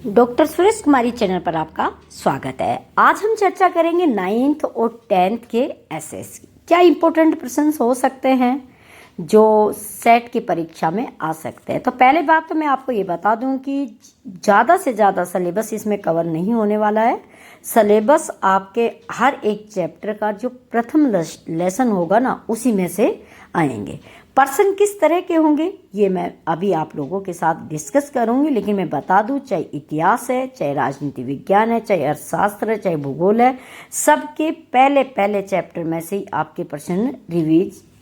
Doctor Suresh कुमारी channel पर आपका स्वागत है। आज हम चर्चा करेंगे 9th और 10th के एसएस की। क्या इम्पोर्टेंट प्रश्न हो सकते हैं जो सेट की परीक्षा में आ सकते हैं। तो पहले बात तो मैं आपको ये बता दूं कि ज़्यादा से ज़्यादा सिलेबस इसमें कवर नहीं होने वाला है। सिलेबस आपके हर एक चैप्टर का जो प्रथम लेसन होगा ना, उसी में से आएंगे। पर्सन किस तरह के होंगे ये मैं अभी आप लोगों के साथ डिस्कस करूंगी, लेकिन मैं बता दूं, चाहे इतिहास है, चाहे राजनीति विज्ञान है, चाहे अर्थशास्त्र है, चाहे भूगोल है, सबके पहले पहले चैप्टर में से ही आपके प्रश्न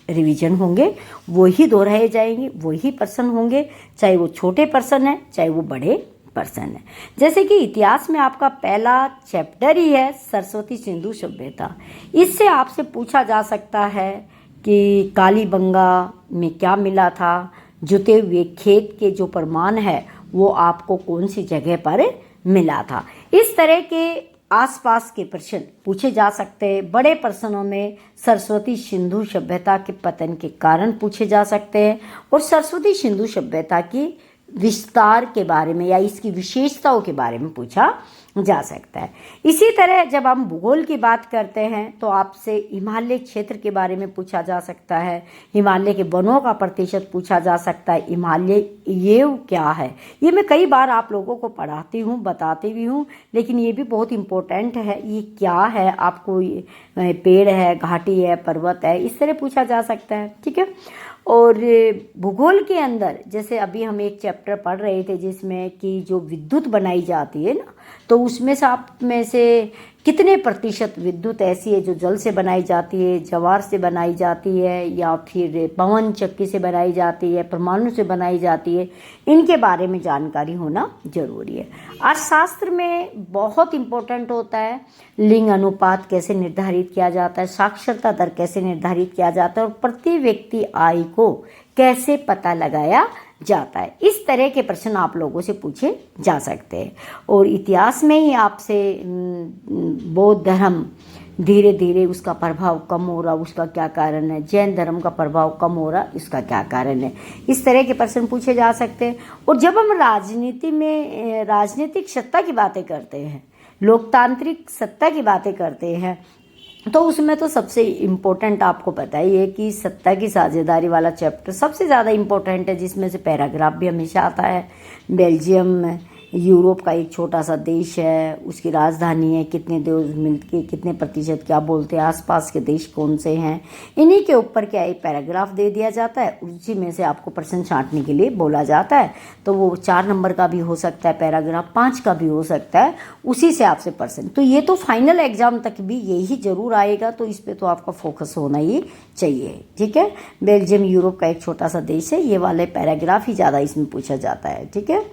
रिवीजन होंगे, वही दोहराए जाएंगे, वही पर्सन होंगे, चाहे वो छोटे पर्सन है चाहे वो बड़े पर्सन है। जैसे कि इतिहास में आपका पहला चैप्टर ही है सरस्वती सिंधु सभ्यता। इससे आपसे पूछा जा सकता है कि कालीबंगा में क्या मिला था, जुते हुए खेत के जो प्रमाण है वो आपको कौन सी जगह पर मिला था। इस तरह के आसपास के प्रश्न पूछे जा सकते हैं। बड़े प्रश्नों में सरस्वती सिंधु सभ्यता के पतन के कारण पूछे जा सकते हैं और सरस्वती सिंधु सभ्यता की विस्तार के बारे में या इसकी विशेषताओं के बारे में पूछा जा सकता है। इसी तरह जब हम भूगोल की बात करते हैं तो आपसे हिमालय क्षेत्र के बारे में पूछा जा सकता है, हिमालय के वनों का प्रतिशत पूछा जा सकता है, हिमालय ये क्या है। ये मैं कई बार आप लोगों को पढ़ाती हूँ, बताती भी हूँ, लेकिन ये भी बहुत इम्पोर्टेंट है। ये क्या है, आपको पेड़ है, घाटी है, पर्वत है, इस तरह पूछा जा सकता है। ठीक है। और भूगोल के अंदर जैसे अभी हम एक चैप्टर पढ़ रहे थे जिसमें कि जो विद्युत बनाई जाती है ना, तो उसमें से आप में से कितने प्रतिशत विद्युत ऐसी है जो जल से बनाई जाती है, ज्वार से बनाई जाती है, या फिर पवन चक्की से बनाई जाती है, परमाणु से बनाई जाती है, इनके बारे में जानकारी होना जरूरी है। अर्थशास्त्र में बहुत इम्पोर्टेंट होता है लिंग अनुपात कैसे निर्धारित किया जाता है, साक्षरता दर कैसे निर्धारित किया जाता है और प्रति व्यक्ति आय को कैसे पता लगाया जाता है। इस तरह के प्रश्न आप लोगों से पूछे जा सकते हैं। और इतिहास में ही आपसे बौद्ध धर्म धीरे धीरे उसका प्रभाव कम हो रहा, उसका क्या कारण है, जैन धर्म का प्रभाव कम हो रहा, इसका क्या कारण है, इस तरह के प्रश्न पूछे जा सकते हैं। और जब हम राजनीति में राजनीतिक सत्ता की बातें करते हैं, लोकतांत्रिक सत्ता की बातें करते हैं, तो उसमें तो सबसे इम्पोर्टेंट आपको पता ही है कि सत्ता की साझेदारी वाला चैप्टर सबसे ज़्यादा इम्पोर्टेंट है, जिसमें से पैराग्राफ भी हमेशा आता है। बेल्जियम यूरोप का एक छोटा सा देश है, उसकी राजधानी है, कितने देश मिलके कितने प्रतिशत क्या बोलते हैं, आसपास के देश कौन से हैं, इन्हीं के ऊपर क्या एक पैराग्राफ दे दिया जाता है, उसी में से आपको प्रश्न छांटने के लिए बोला जाता है। तो वो 4 नंबर का भी हो सकता है पैराग्राफ, 5 का भी हो सकता है, उसी से आपसे प्रश्न। तो ये तो फाइनल एग्जाम तक भी यही जरूर आएगा, तो इस पर तो आपका फोकस होना ही चाहिए। ठीक है। बेल्जियम यूरोप का एक छोटा सा देश है, ये वाले पैराग्राफ ही ज़्यादा इसमें पूछा जाता है। ठीक है।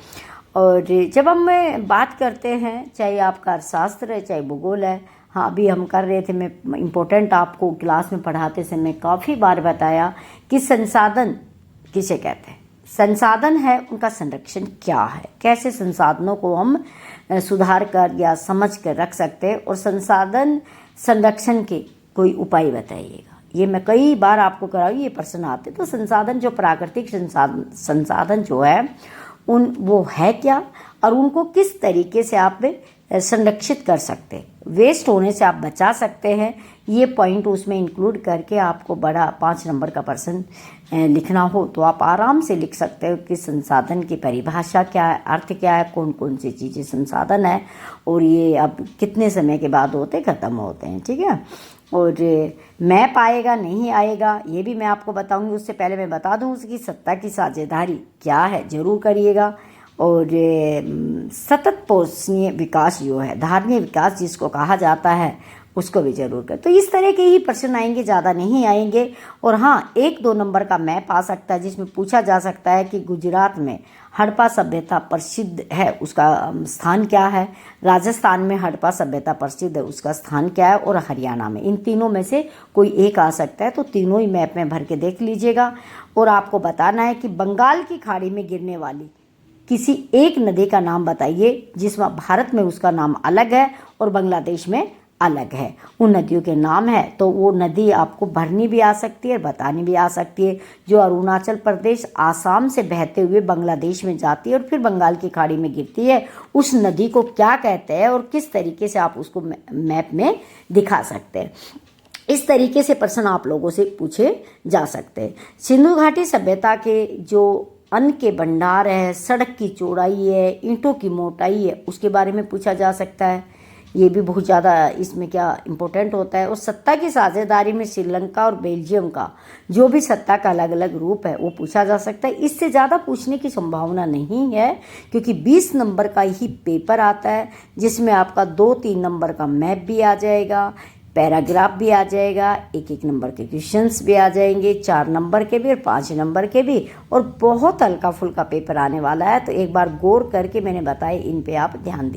और जब हम बात करते हैं, चाहे आपका अर्थशास्त्र है चाहे भूगोल है, हाँ अभी हम कर रहे थे, मैं इम्पोर्टेंट आपको क्लास में पढ़ाते समय काफ़ी बार बताया कि संसाधन किसे कहते हैं। संसाधन है उनका संरक्षण क्या है, कैसे संसाधनों को हम सुधार कर या समझ कर रख सकते हैं, और संसाधन संरक्षण के कोई उपाय बताइएगा। ये मैं कई बार आपको कराऊँ, ये प्रश्न आते। तो संसाधन जो प्राकृतिक संसाधन जो है वो है क्या, और उनको किस तरीके से आप संरक्षित कर सकते हैं, वेस्ट होने से आप बचा सकते हैं, ये पॉइंट उसमें इंक्लूड करके आपको बड़ा 5 नंबर का प्रश्न लिखना हो तो आप आराम से लिख सकते हो कि संसाधन की परिभाषा क्या है, अर्थ क्या है, कौन कौन सी चीज़ें संसाधन है, और ये अब कितने समय के बाद होते ख़त्म होते हैं। ठीक है। और मैप आएगा नहीं आएगा ये भी मैं आपको बताऊंगी। उससे पहले मैं बता दूं उसकी सत्ता की साझेदारी क्या है, जरूर करिएगा। और सतत पोषणीय विकास जो है, धारणीय विकास जिसको कहा जाता है, उसको भी जरूर कर। तो इस तरह के ही प्रश्न आएंगे, ज़्यादा नहीं आएंगे। और हाँ, 1-2 नंबर का मैप आ सकता है जिसमें पूछा जा सकता है कि गुजरात में हड़प्पा सभ्यता प्रसिद्ध है, उसका स्थान क्या है, राजस्थान में हड़प्पा सभ्यता प्रसिद्ध है, उसका स्थान क्या है, और हरियाणा में, इन तीनों में से कोई एक आ सकता है। तो तीनों ही मैप में भर के देख लीजिएगा। और आपको बताना है कि बंगाल की खाड़ी में गिरने वाली किसी एक नदी का नाम बताइए जिसमें भारत में उसका नाम अलग है और बांग्लादेश में अलग है, उन नदियों के नाम है। तो वो नदी आपको भरनी भी आ सकती है, बतानी भी आ सकती है। जो अरुणाचल प्रदेश आसाम से बहते हुए बांग्लादेश में जाती है और फिर बंगाल की खाड़ी में गिरती है, उस नदी को क्या कहते हैं और किस तरीके से आप उसको मैप में दिखा सकते हैं। इस तरीके से प्रश्न आप लोगों से पूछे जा सकते हैं। सिंधु घाटी सभ्यता के जो अन्न के भंडार है, सड़क की चौड़ाई है, ईंटों की मोटाई है, उसके बारे में पूछा जा सकता है। ये भी बहुत ज़्यादा इसमें क्या इम्पोर्टेंट होता है। और सत्ता की साझेदारी में श्रीलंका और बेल्जियम का जो भी सत्ता का अलग अलग रूप है वो पूछा जा सकता है। इससे ज़्यादा पूछने की संभावना नहीं है, क्योंकि 20 नंबर का ही पेपर आता है जिसमें आपका 2-3 नंबर का मैप भी आ जाएगा, पैराग्राफ भी आ जाएगा, 1-1 नंबर के क्वेश्चंस भी आ जाएंगे, 4 नंबर के भी और 5 नंबर के भी, और बहुत हल्का फुल्का पेपर आने वाला है। तो एक बार गौर करके मैंने बताया, इन पे आप ध्यान दीजिए।